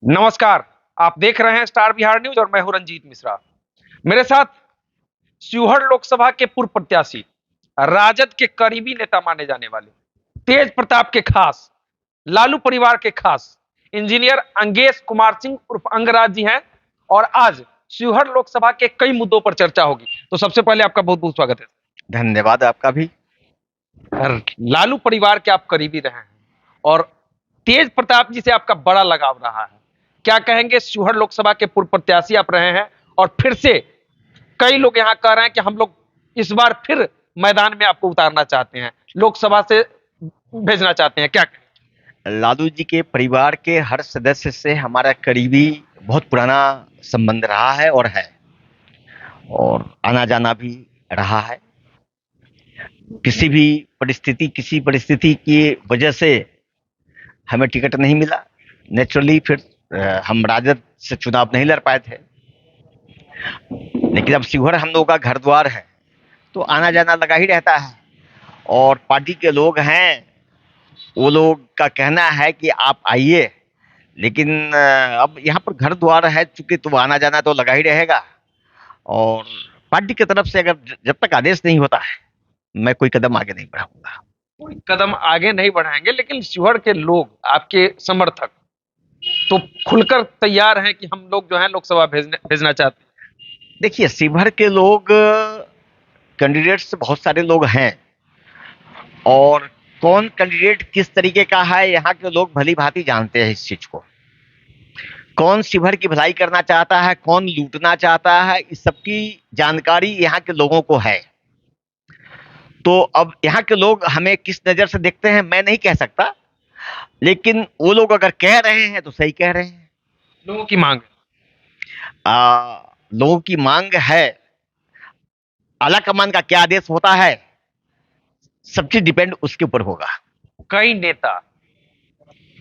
नमस्कार। आप देख रहे हैं स्टार बिहार न्यूज और मैं हूं रंजीत मिश्रा। मेरे साथ शिवहर लोकसभा के पूर्व प्रत्याशी, राजद के करीबी नेता माने जाने वाले, तेज प्रताप के खास, लालू परिवार के खास इंजीनियर अंगेश कुमार सिंह उर्फ अंगराज जी हैं। और आज शिवहर लोकसभा के कई मुद्दों पर चर्चा होगी। तो सबसे पहले आपका बहुत बहुत स्वागत है। धन्यवाद आपका भी। लालू परिवार के आप करीबी रहे हैं और तेज प्रताप जी से आपका बड़ा लगाव रहा है। क्या कहेंगे? शिवहर लोकसभा के पूर्व प्रत्याशी आप रहे हैं और फिर से कई लोग यहां कह रहे हैं कि हम लोग इस बार फिर मैदान में आपको उतारना चाहते हैं, लोकसभा से भेजना चाहते हैं। क्या कहें? लालू जी के परिवार के हर सदस्य से हमारा करीबी बहुत पुराना संबंध रहा है और आना जाना भी रहा है। किसी परिस्थिति की वजह से हमें टिकट नहीं मिला। नेचुरली फिर हम राजद से चुनाव नहीं लड़ पाए थे, लेकिन अब शिवहर हम लोगों का घर द्वार है तो आना जाना लगा ही रहता है। और पार्टी के लोग हैं, वो लोग का कहना है कि आप आइए, लेकिन अब यहाँ पर घर द्वार है चूंकि, तो आना जाना तो लगा ही रहेगा। और पार्टी की तरफ से अगर जब तक आदेश नहीं होता है, मैं कोई कदम आगे नहीं बढ़ाऊंगा। कोई कदम आगे नहीं बढ़ाएंगे, लेकिन शिवहर के लोग, आपके समर्थक तो खुलकर तैयार हैं कि हम लोग जो है लोकसभा भेजना चाहते हैं। देखिए, शिवहर के लोग कैंडिडेट्स बहुत सारे लोग हैं, और कौन कैंडिडेट किस तरीके का है यहाँ के लोग भली भांति जानते हैं इस चीज को। कौन शिवहर की भलाई करना चाहता है, कौन लूटना चाहता है, इस सबकी जानकारी यहाँ के लोगों को है। तो अब यहाँ के लोग हमें किस नजर से देखते हैं मैं नहीं कह सकता, लेकिन वो लोग अगर कह रहे हैं तो सही कह रहे हैं। लोगों की मांग। लोगों की मांग है, आला कमान का क्या आदेश होता है, सब चीज डिपेंड उसके ऊपर होगा। कई नेता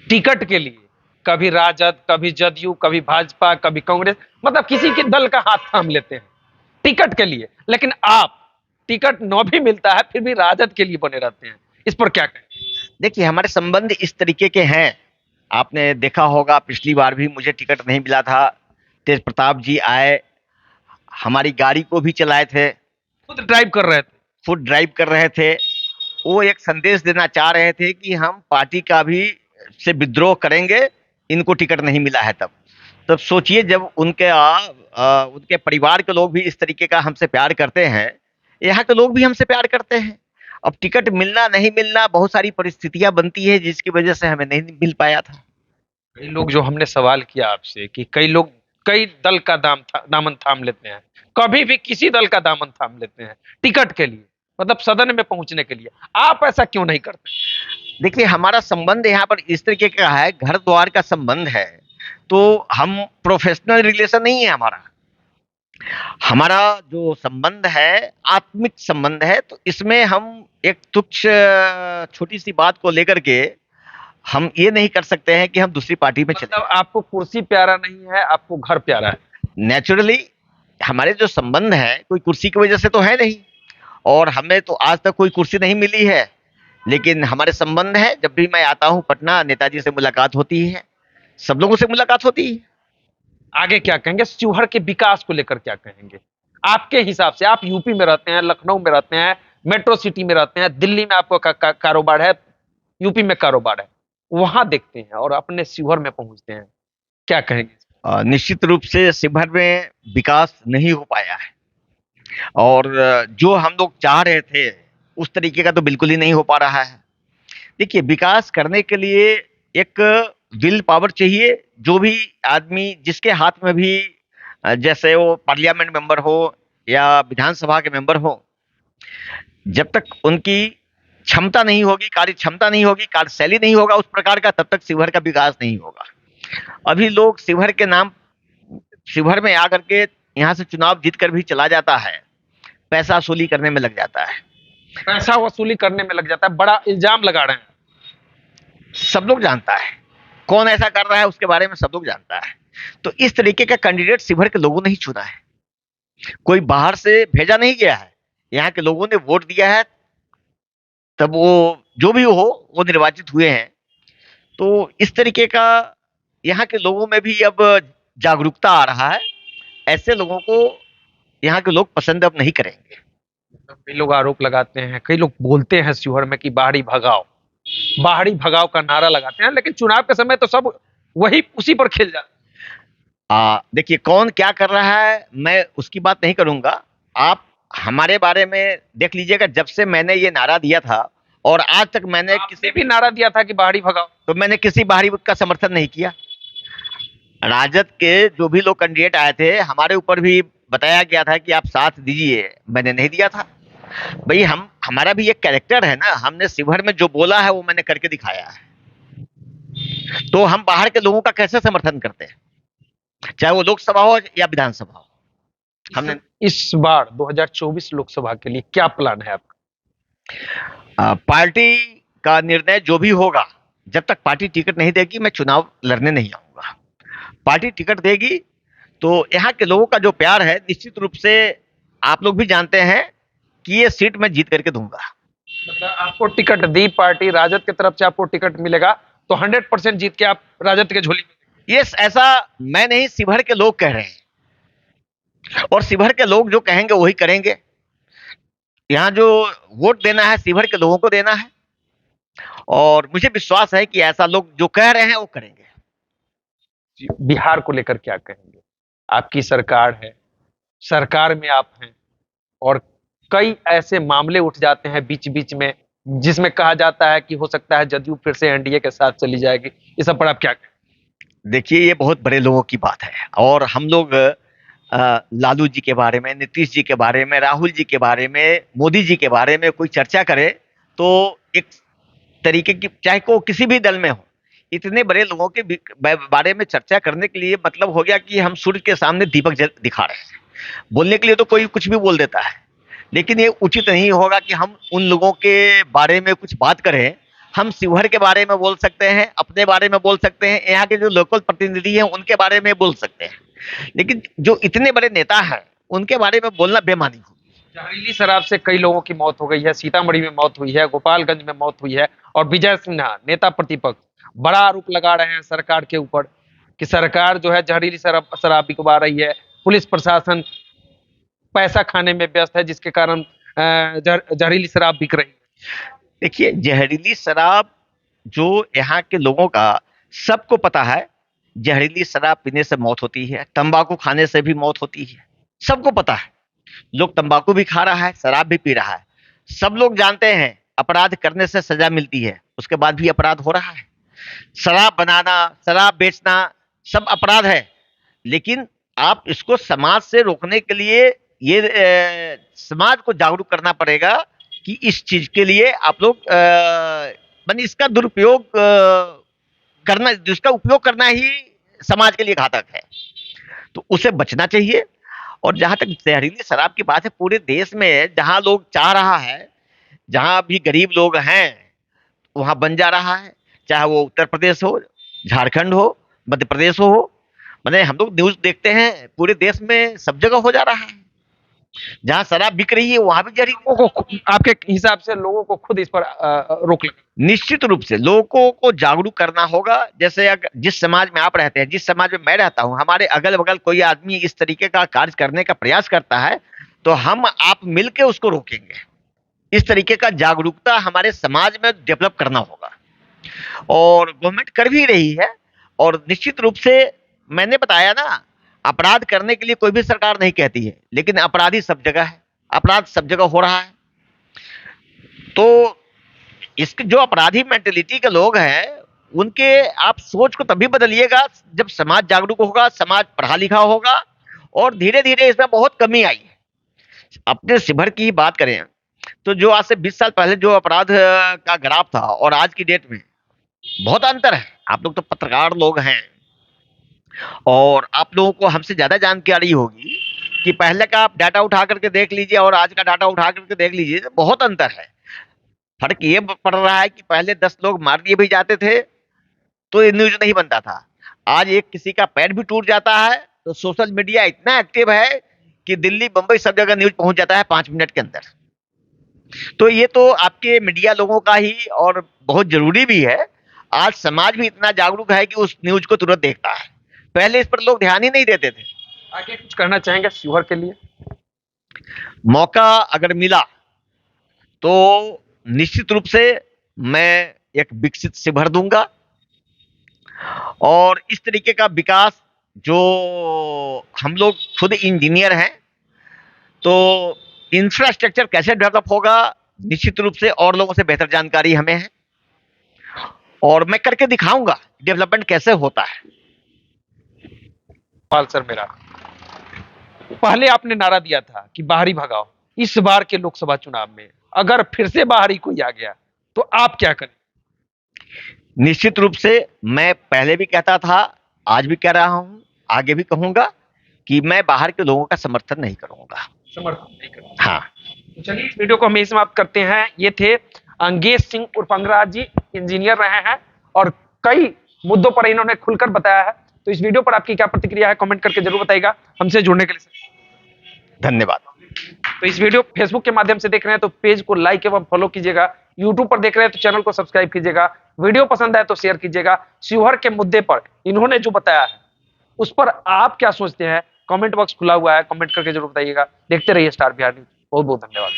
टिकट के लिए कभी राजद, कभी जदयू, कभी भाजपा, कभी कांग्रेस, मतलब किसी के दल का हाथ थाम लेते हैं टिकट के लिए, लेकिन आप टिकट न भी मिलता है फिर भी राजद के लिए बने रहते हैं। इस पर क्या कहें? देखिए, हमारे संबंध इस तरीके के हैं। आपने देखा होगा, पिछली बार भी मुझे टिकट नहीं मिला था, तेज प्रताप जी आए, हमारी गाड़ी को भी चलाए थे, खुद ड्राइव कर रहे थे। खुद ड्राइव कर रहे थे। वो एक संदेश देना चाह रहे थे कि हम पार्टी का भी से विद्रोह करेंगे, इनको टिकट नहीं मिला है। तब सोचिए, जब उनके परिवार के लोग भी इस तरीके का हमसे प्यार करते हैं, यहाँ के लोग भी हमसे प्यार करते हैं। अब टिकट मिलना नहीं मिलना, बहुत सारी परिस्थितियां बनती है जिसकी वजह से हमें नहीं मिल पाया था। कई लोग, जो हमने सवाल किया आपसे कि कई लोग कई दल का दामन थाम लेते हैं, कभी भी किसी दल का दामन थाम लेते हैं टिकट के लिए, मतलब सदन में पहुंचने के लिए, आप ऐसा क्यों नहीं करते? देखिए, हमारा संबंध यहाँ पर इस तरीके का है, घर द्वार का संबंध है, तो हम प्रोफेशनल रिलेशन नहीं है हमारा। हमारा जो संबंध है आत्मिक संबंध है, तो इसमें हम एक तुच्छ छोटी सी बात को लेकर के हम ये नहीं कर सकते हैं कि हम दूसरी पार्टी में चले। मतलब आपको कुर्सी प्यारा नहीं है, आपको घर प्यारा है। नेचुरली हमारे जो संबंध है कोई कुर्सी की वजह से तो है नहीं, और हमें तो आज तक कोई कुर्सी नहीं मिली है, लेकिन हमारे संबंध है। जब भी मैं आता हूं पटना, नेताजी से मुलाकात होती है, सब लोगों से मुलाकात होती है। आगे क्या कहेंगे? शिवहर के विकास को लेकर क्या कहेंगे आपके हिसाब से? आप यूपी में रहते हैं, लखनऊ में रहते हैं, मेट्रो सिटी में रहते हैं, दिल्ली में आपको कारोबार है, यूपी में कारोबार है, वहां देखते हैं और अपने शिवहर में पहुंचते हैं, क्या कहेंगे? निश्चित रूप से शिवहर में विकास नहीं हो पाया है, और जो हम लोग चाह रहे थे उस तरीके का तो बिल्कुल ही नहीं हो पा रहा है। देखिए, विकास करने के लिए एक विल पावर चाहिए। जो भी आदमी जिसके हाथ में भी जैसे वो पार्लियामेंट मेंबर हो या विधानसभा के मेंबर हो, जब तक उनकी क्षमता नहीं होगी, कार्य क्षमता नहीं होगी, कार्यशैली नहीं होगा उस प्रकार का, तब तक शिवहर का विकास नहीं होगा। अभी लोग शिवहर के नाम, शिवहर में आकर के यहाँ से चुनाव जीत कर भी चला जाता है, पैसा वसूली करने में लग जाता है। पैसा वसूली करने में लग जाता है, बड़ा इल्जाम लगा रहे हैं। सब लोग जानता है कौन ऐसा कर रहा है, उसके बारे में सब लोग जानता है। तो इस तरीके का कैंडिडेट शिवहर के लोगों ने ही चुना है, कोई बाहर से भेजा नहीं गया है। यहाँ के लोगों ने वोट दिया है, तब वो जो भी हो वो निर्वाचित हुए हैं। तो इस तरीके का यहाँ के लोगों में भी अब जागरूकता आ रहा है। ऐसे लोगों को यहाँ के लोग पसंद अब नहीं करेंगे। कई लोग आरोप लगाते हैं, कई लोग बोलते हैं शिवहर में कि बाहरी भगाओ का नारा लगाते हैं, लेकिन चुनाव के समय तो सब वही उसी पर खेल जाते देखिए कौन क्या कर रहा है मैं उसकी बात नहीं करूंगा। आप हमारे बारे में देख लीजिएगा, जब से मैंने ये नारा दिया था और आज तक मैंने हैं। आपने भी नारा दिया था कि बाहरी भगाओ। तो मैंने किसी बाहरी का समर्थन नहीं किया। राजद के जो भी लोग कैंडिडेट आए थे हमारे ऊपर भी बताया गया था कि आप साथ दीजिए, मैंने नहीं दिया था। भाई हमारा भी एक कैरेक्टर है ना, हमने शिवहर में जो बोला है वो मैंने करके दिखाया है। तो हम बाहर के लोगों का कैसे समर्थन करते हैं, चाहे वो लोकसभा हो या विधानसभा हो। हमने इस बार 2024 लोकसभा के लिए क्या प्लान है आपका? पार्टी का निर्णय जो भी होगा, जब तक पार्टी टिकट नहीं देगी मैं चुनाव लड़ने नहीं आऊंगा। पार्टी टिकट देगी तो यहाँ के लोगों का जो प्यार है निश्चित रूप से आप लोग भी जानते हैं कि ये सीट मैं जीत करके दूंगा। मतलब आपको टिकट दी पार्टी राजद की तरफ से, आपको टिकट मिलेगा तो 100% जीत के आप राजद के झोली में? ये ऐसा मैं नहीं, शिवहर के लोग कह रहे हैं और शिवहर के लोग जो कहेंगे वही करेंगे। यहाँ जो वोट देना है शिवहर के लोगों को देना है और मुझे विश्वास है कि ऐसा लोग जो कह रहे हैं वो करेंगे। बिहार को लेकर क्या कहेंगे? आपकी सरकार है, सरकार में आप हैं और कई ऐसे मामले उठ जाते हैं बीच बीच में जिसमें कहा जाता है कि हो सकता है जदयू फिर से एनडीए के साथ चली जाएगी। इस सब पर आप क्या कहें? देखिए ये बहुत बड़े लोगों की बात है और हम लोग लालू जी के बारे में, नीतीश जी के बारे में, राहुल जी के बारे में, मोदी जी के बारे में कोई चर्चा करे तो एक तरीके की, चाहे को किसी भी दल में हो, इतने बड़े लोगों के बारे में चर्चा करने के लिए मतलब हो गया कि हम सूर्य के सामने दीपक दिखा रहे हैं। बोलने के लिए तो कोई कुछ भी बोल देता है, लेकिन ये उचित नहीं होगा कि हम उन लोगों के बारे में कुछ बात करें। हम शिवहर के बारे में बोल सकते हैं, अपने बारे में बोल सकते हैं, यहाँ के जो लोकल प्रतिनिधि हैं उनके बारे में बोल सकते हैं, लेकिन जो इतने बड़े नेता हैं उनके बारे में बोलना बेमानी होगी। जहरीली शराब से कई लोगों की मौत हो गई है, सीतामढ़ी में मौत हुई है, गोपालगंज में मौत हुई है और विजय सिन्हा नेता प्रतिपक्ष बड़ा आरोप लगा रहे हैं सरकार के ऊपर कि सरकार जो है जहरीली शराब बिकवा रही है, पुलिस प्रशासन पैसा खाने में व्यस्त है जिसके कारण जहरीली शराब बिक रही है। देखिए जहरीली शराब जो यहाँ के लोगों का सबको पता है, जहरीली शराब पीने से मौत होती है, तंबाकू खाने से भी मौत होती है, सबको पता है। लोग तंबाकू भी खा रहा है, शराब भी पी रहा है, सब लोग जानते हैं अपराध करने से सजा मिलती है, उसके बाद भी अपराध हो रहा है। शराब बनाना, शराब बेचना सब अपराध है, लेकिन आप इसको समाज से रोकने के लिए ये समाज को जागरूक करना पड़ेगा कि इस चीज के लिए आप लोग माने इसका दुरुपयोग करना, जिसका उपयोग करना ही समाज के लिए घातक है, तो उसे बचना चाहिए। और जहां तक जहरीली शराब की बात है, पूरे देश में जहां लोग चाह रहा है, जहां भी गरीब लोग हैं वहां बन जा रहा है, चाहे वो उत्तर प्रदेश हो, झारखंड हो, मध्य प्रदेश हो। मैंने हम लोग न्यूज देखते हैं पूरे देश में सब जगह हो जा रहा है, जहां शराब बिक रही है वहां भी जहरीली। लोगों को आपके हिसाब से लोगों को खुद इस पर रोक लगा? निश्चित रूप से लोगों को जागरूक करना होगा। जैसे जिस समाज में आप रहते हैं, जिस समाज में मैं रहता हूं, हमारे अगल बगल कोई आदमी इस तरीके का कार्य करने का प्रयास करता है तो हम आप मिलकर उसको रोकेंगे। इस तरीके का जागरूकता हमारे समाज में डेवलप करना होगा और गवर्नमेंट कर भी रही है। और निश्चित रूप से मैंने बताया ना, अपराध करने के लिए कोई भी सरकार नहीं कहती है, लेकिन अपराधी सब जगह है, अपराध सब जगह हो रहा है। तो इसके जो अपराधी मेंटेलिटी के लोग हैं उनके आप सोच को तभी बदलिएगा जब समाज जागरूक होगा, समाज पढ़ा लिखा होगा और धीरे धीरे इसमें बहुत कमी आई है। अपने शिवहर की ही बात करें तो जो आज से 20 साल पहले जो अपराध का ग्राफ था और आज की डेट में बहुत अंतर है। आप लोग तो पत्रकार लोग हैं और आप लोगों को हमसे ज्यादा जानकारी होगी कि पहले का आप डाटा उठा करके देख लीजिए और आज का डाटा उठा करके देख लीजिए, बहुत अंतर है। फर्क ये पड़ रहा है कि पहले 10 लोग मार दिए भी जाते थे तो ये न्यूज नहीं बनता था। आज एक किसी का पैर भी टूट जाता है तो सोशल मीडिया इतना एक्टिव है कि दिल्ली, बंबई सब जगह न्यूज पहुंच जाता है 5 मिनट के अंदर। तो ये तो आपके मीडिया लोगों का ही और बहुत जरूरी भी है। आज समाज भी इतना जागरूक है कि उस न्यूज को तुरंत देखता है। पहले इस पर लोग ध्यान ही नहीं देते थे। आगे कुछ कहना चाहेंगे शिवहर के लिए? मौका अगर मिला तो निश्चित रूप से मैं एक विकसित शिवहर दूंगा, और इस तरीके का विकास जो हम लोग खुद इंजीनियर हैं, तो इंफ्रास्ट्रक्चर कैसे डेवलप होगा निश्चित रूप से और लोगों से बेहतर जानकारी हमें है, और मैं करके दिखाऊंगा डेवलपमेंट कैसे होता है। सवाल सर मेरा, पहले आपने नारा दिया था कि बाहरी भगाओ, इस बार के लोकसभा चुनाव में अगर फिर से बाहरी कोई आ गया तो आप क्या करें? निश्चित रूप से मैं पहले भी कहता था, आज भी कह रहा हूं, आगे भी कहूंगा कि मैं बाहर के लोगों का समर्थन नहीं करूंगा। समर्थन नहीं करें? हाँ। तो चलिए इस वीडियो को हम यही समाप्त करते हैं। ये थे अंगेज सिंह उर्फ अंगराज जी, इंजीनियर रहे हैं और कई मुद्दों पर इन्होंने खुलकर बताया है। तो इस वीडियो पर आपकी क्या प्रतिक्रिया है, कमेंट करके जरूर बताइएगा। हमसे जुड़ने के लिए धन्यवाद। तो इस वीडियो फेसबुक के माध्यम से देख रहे हैं तो पेज को लाइक एवं फॉलो कीजिएगा। यूट्यूब पर देख रहे हैं तो चैनल को सब्सक्राइब कीजिएगा। वीडियो पसंद आए तो शेयर कीजिएगा। शिवहर के मुद्दे पर इन्होंने जो बताया है उस पर आप क्या सोचते हैं, कमेंट बॉक्स खुला हुआ है, कमेंट करके जरूर बताइएगा। देखते रहिए स्टार बिहार न्यूज। बहुत बहुत धन्यवाद।